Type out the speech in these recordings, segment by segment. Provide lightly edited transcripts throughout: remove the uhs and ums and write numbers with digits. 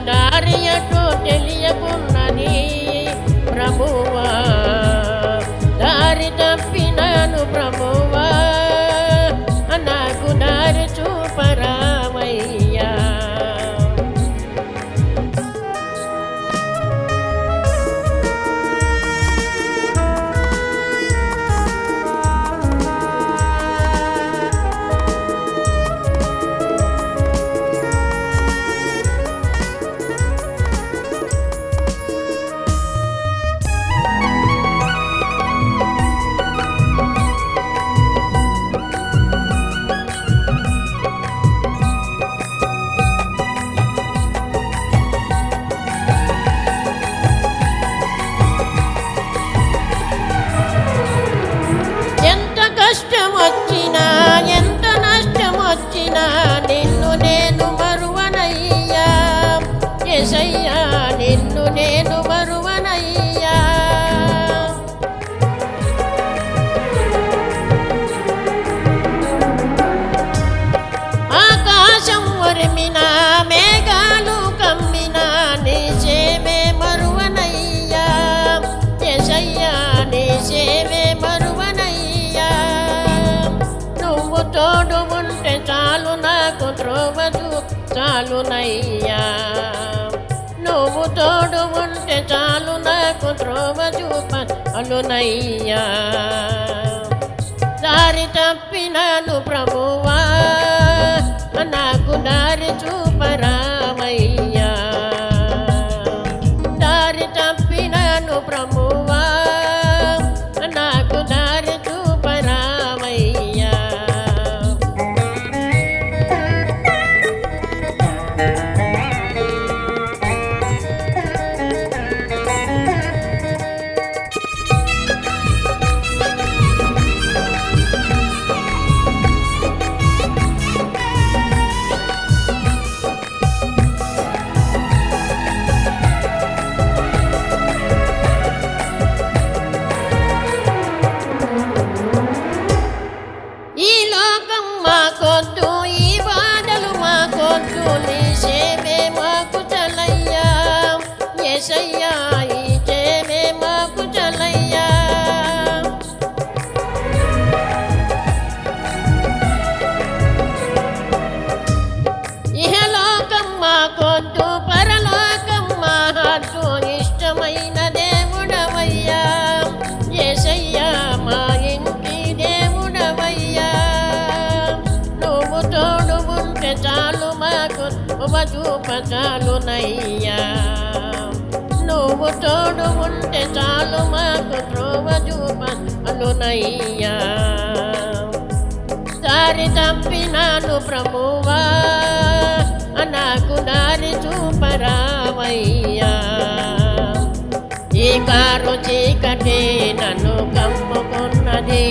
దారి ఎటో తెలియకున్నది ప్రభువా, దారి తప్పినాను ప్రభువా, నాకు దారి చూపరామయ్యా. కష్టమొచ్చినా ఎంత నష్టమొచ్చినా నిన్ను నేను మరువనయ్యా యేసయ్యా, నిన్ను నేను మరువనయ్యా. ఆకాశం ఒరిమినా మేఘాలు కమ్మినా నీ సేవే మరువనయ్యా యేసయ్యా, నీ సేవే మరువనయ్యా. తోడు ఉంటే చాలు నాకు త్రోవదు చాలునయ్యా, నువ్వు తోడు ఉంటే చాలు నాకు త్రోవదు అలునయ్యా. దారి తప్పినాను ప్రభువా, నాకు దారి చూపరామయ్యా. దారి తప్పినాను ప్రభువా, నాకు దారి చూపరామయ్యా. ఈ లోకం మాకొద్దు, ఈ బాధలు మాకొద్దు, నీ సేవే మాకు చలయ్యా యేసయ్యా, ఈ సేవే మాకు చలయ్యా. ఇహలోకం మాకొద్దు, పరలోకం మా హద్దు, ఇష్టమైన దేవుడవయ్యా యేసయ్యా, మా ఇంటి దేవుడవయ్యా. నువ్వు తోడు ఉంటే చాలు మాకు చూప చాలునయ్యా, నువ్వు తోడు ఉంటే చాలు మాకు త్రోవ చూపలునయ్యా. దారి తప్పినాను ప్రభువా, నాకు దారి చూపరామయ్యా. ఈ కారు చీకటి నన్ను కమ్ముకున్నది,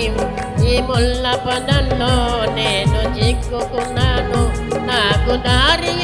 ఈ ముళ్ళ పదంలో నేను చిక్కుకున్నాను, నాకు దారి